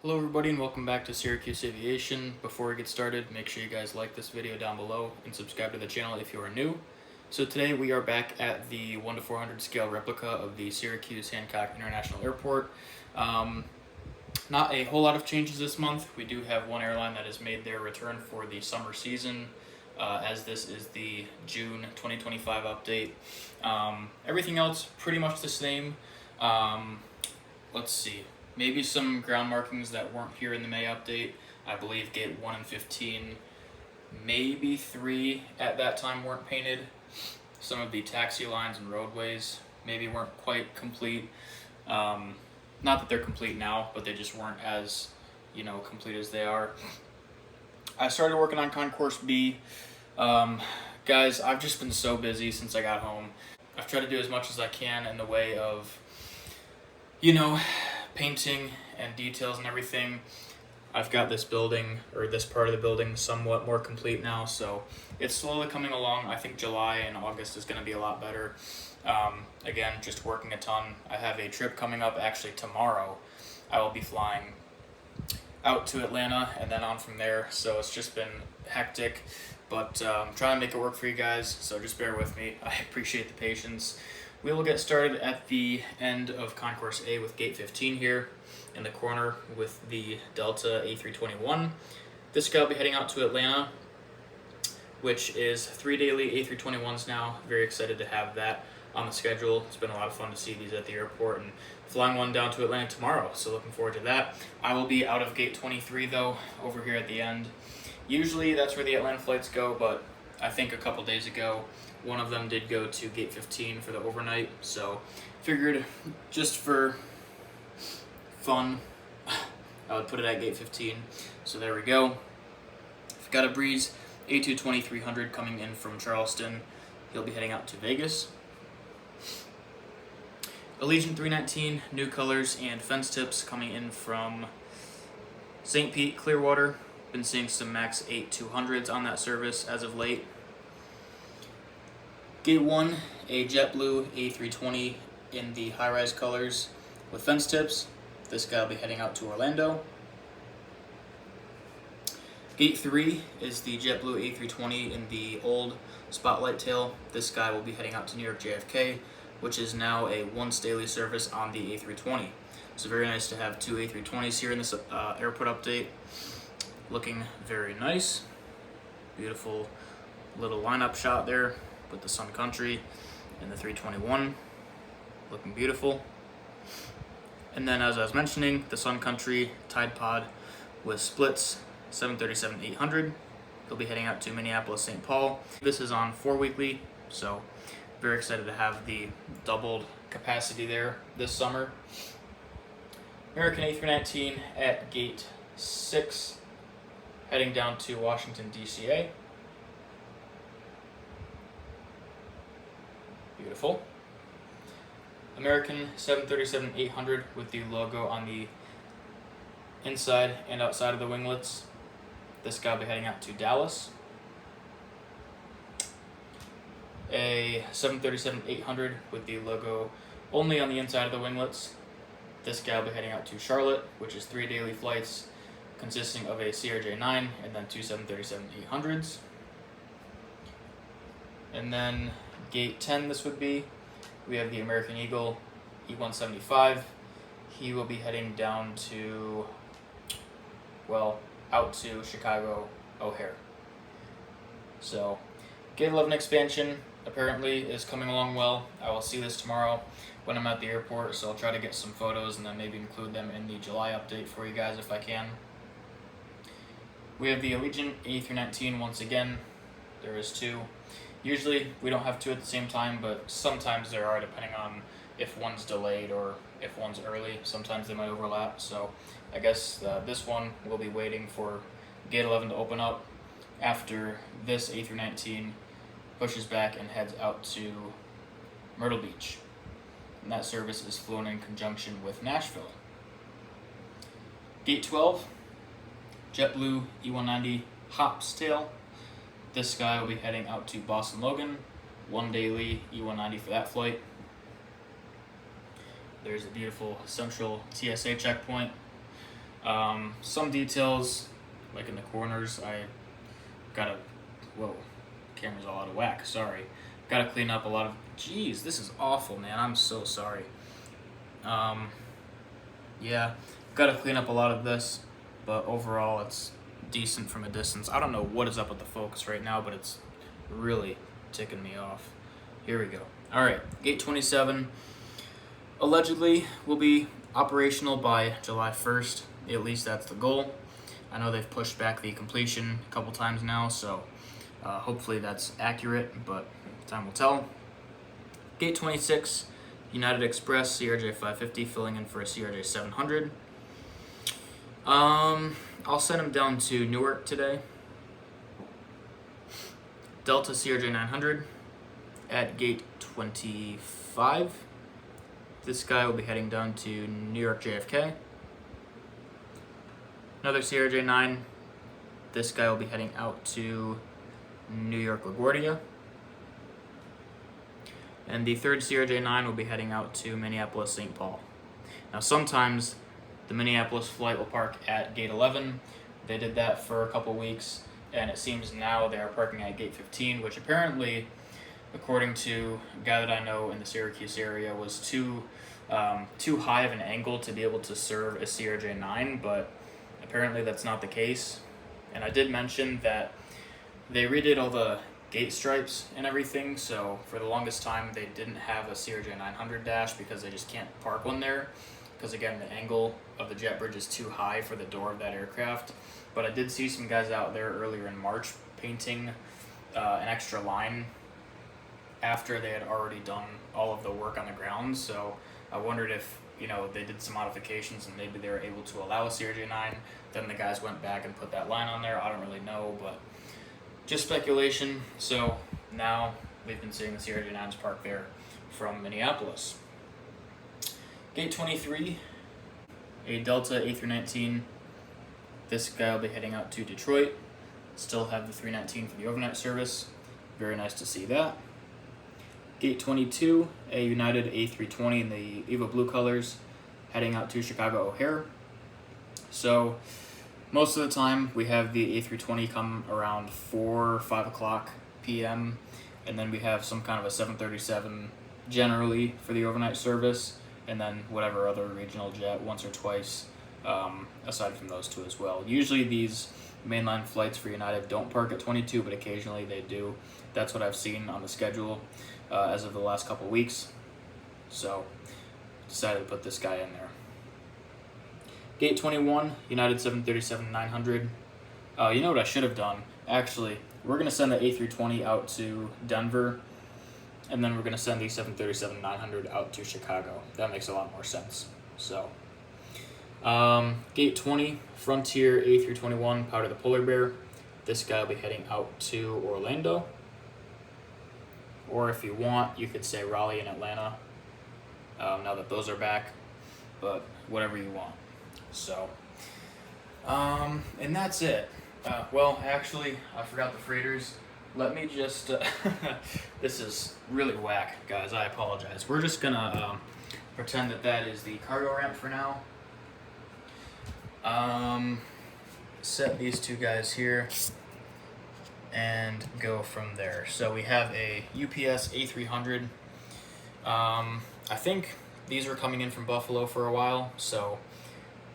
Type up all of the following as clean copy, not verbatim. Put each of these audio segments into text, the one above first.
Hello everybody and welcome back to Syracuse Aviation. Before we get started, make sure you guys like this video down below and subscribe to the channel if you are new. So today we are back at the 1 to 400 scale replica of the Syracuse Hancock International Airport. Not a whole lot of changes this month. We do have one airline that has made their return for the summer season, as this is the June 2025 update. Everything else pretty much the same. Let's see. Maybe some ground markings that weren't here in the May update. I believe gate 1 and 15, maybe 3 at that time weren't painted. Some of the taxi lines and roadways maybe weren't quite complete. Not that they're complete now, but they just weren't as, complete as they are. I started working on Concourse B. Guys, I've just been so busy since I got home. I've tried to do as much as I can in the way of, painting and details and everything. I've got this building, or this part of the building, somewhat more complete now, so it's slowly coming along. I think July and August is going to be a lot better. Again, just working a ton. I have a trip coming up actually tomorrow. I will be flying out to Atlanta and then on from there, so it's just been hectic, but I'm trying to make it work for you guys, so just bear with me. I appreciate the patience. We will get started at the end of Concourse A with gate 15 here in the corner with the Delta A321. This guy will be heading out to Atlanta, which is 3 daily A321s now. Very excited to have that on the schedule. It's been a lot of fun to see these at the airport and flying one down to Atlanta tomorrow, so looking forward to that. I will be out of gate 23 though, over here at the end. Usually that's where the Atlanta flights go, but I think a couple days ago one of them did go to gate 15 for the overnight, so figured just for fun I would put it at gate 15. So there we go. We've got a Breeze A220-300 coming in from Charleston. He'll be heading out to Vegas. Allegiant 319, new colors and fence tips coming in from St. Pete, Clearwater. Been seeing some MAX 8-200s on that service as of late. Gate 1, a JetBlue A320 in the high-rise colors with fence tips. This guy will be heading out to Orlando. Gate 3 is the JetBlue A320 in the old spotlight tail. This guy will be heading out to New York JFK, which is now a once daily service on the A320. So very nice to have two A320s here in this airport update. Looking very nice. Beautiful little lineup shot there with the Sun Country and the 321, looking beautiful. And then, as I was mentioning, the Sun Country Tide Pod with splits 737-800. He'll be heading out to Minneapolis, St. Paul. This is on 4 weekly, so very excited to have the doubled capacity there this summer. American A319 at gate 6, heading down to Washington, D.C.A. Beautiful. American 737-800 with the logo on the inside and outside of the winglets. This guy will be heading out to Dallas. A 737-800 with the logo only on the inside of the winglets. This guy will be heading out to Charlotte, which is 3 daily flights consisting of a CRJ-9 and then 2 737-800s. And then gate 10 this would be, we have the American Eagle E175. He will be heading down to, out to Chicago O'Hare. So gate 11 expansion apparently is coming along well. I will see this tomorrow when I'm at the airport, so I'll try to get some photos and then maybe include them in the July update for you guys if I can. We have the Allegiant A319 once again. There is 2. Usually we don't have 2 at the same time, but sometimes there are, depending on if one's delayed or if one's early. Sometimes they might overlap, so I guess this one will be waiting for gate 11 to open up after this A319 pushes back and heads out to Myrtle Beach. And that service is flown in conjunction with Nashville. Gate 12, JetBlue E190 Hop's Tail. This guy will be heading out to Boston Logan, 1 daily E190 for that flight. There's a beautiful central TSA checkpoint. Some details, like in the corners, I gotta, whoa, camera's all out of whack, sorry. Gotta clean up a lot of, geez, this is awful, man, I'm so sorry. Yeah, gotta clean up a lot of this, but overall it's decent from a distance. I don't know what is up with the focus right now, but it's really ticking me off. Here we go. All right, gate 27 allegedly will be operational by July 1st. At least that's the goal. I know they've pushed back the completion a couple times now, so hopefully that's accurate, but time will tell. Gate 26, United Express CRJ 550 filling in for a CRJ 700. I'll send him down to Newark today. Delta CRJ 900 at gate 25. This guy will be heading down to New York JFK. Another CRJ 9. This guy will be heading out to New York LaGuardia. And the third CRJ 9 will be heading out to Minneapolis St. Paul. Now sometimes the Minneapolis flight will park at gate 11. They did that for a couple weeks, and it seems now they are parking at gate 15, which apparently, according to a guy that I know in the Syracuse area, was too high of an angle to be able to serve a CRJ 9, but apparently that's not the case. And I did mention that they redid all the gate stripes and everything, so for the longest time they didn't have a CRJ 900 dash because they just can't park one there, because again the angle of the jet bridge is too high for the door of that aircraft. But I did see some guys out there earlier in March painting an extra line after they had already done all of the work on the ground, so I wondered if they did some modifications and maybe they were able to allow a CRJ 9, then the guys went back and put that line on there. I don't really know, but just speculation. So now we've been seeing the CRJ 9s parked there from Minneapolis. Gate 23, a Delta A319. This guy will be heading out to Detroit. Still have the 319 for the overnight service. Very nice to see that. Gate 22, a United A320 in the Evo Blue colors, heading out to Chicago O'Hare. So most of the time we have the A320 come around 4 or 5 o'clock p.m. and then we have some kind of a 737 generally for the overnight service, and then whatever other regional jet once or twice aside from those two as well. Usually these mainline flights for United don't park at 22, but occasionally they do. That's what I've seen on the schedule as of the last couple weeks. So decided to put this guy in there. Gate 21, United 737-900. You know what I should have done? Actually, we're going to send the A320 out to Denver, and then we're going to send the 737-900 out to Chicago. That makes a lot more sense. So, Gate 20, Frontier A321, Powder the Polar Bear. This guy will be heading out to Orlando. Or if you want, you could say Raleigh and Atlanta, now that those are back, but whatever you want. So, and that's it. Well, actually, I forgot the freighters. Let me just, this is really whack, guys, I apologize. We're just gonna pretend that is the cargo ramp for now. Set these two guys here and go from there. So we have a UPS A300. I think these were coming in from Buffalo for a while, so,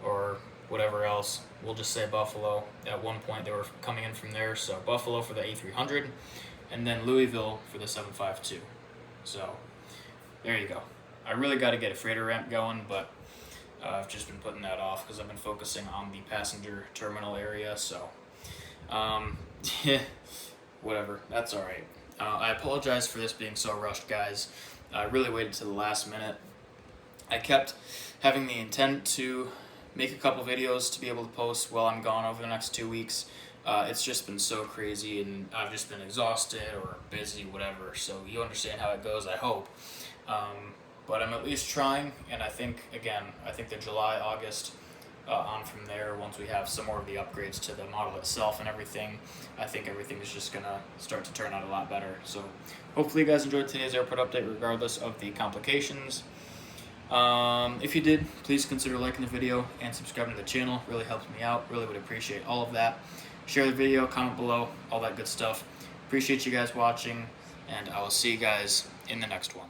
or whatever else, we'll just say Buffalo. At one point they were coming in from there, so Buffalo for the A300, and then Louisville for the 752. So there you go. I really got to get a freighter ramp going, but I've just been putting that off because I've been focusing on the passenger terminal area, so yeah, whatever, that's alright. I apologize for this being so rushed, guys. I really waited to the last minute. I kept having the intent to make a couple videos to be able to post while I'm gone over the next 2 weeks. It's just been so crazy, and I've just been exhausted or busy, whatever, so you understand how it goes, I hope. But I'm at least trying, and I think the July, August, on from there, once we have some more of the upgrades to the model itself and everything, I think everything is just going to start to turn out a lot better. So hopefully you guys enjoyed today's airport update regardless of the complications. If you did, please consider liking the video and subscribing to the channel. Really helps me out. Really would appreciate all of that. Share the video, comment below, all that good stuff. Appreciate you guys watching, and I will see you guys in the next one.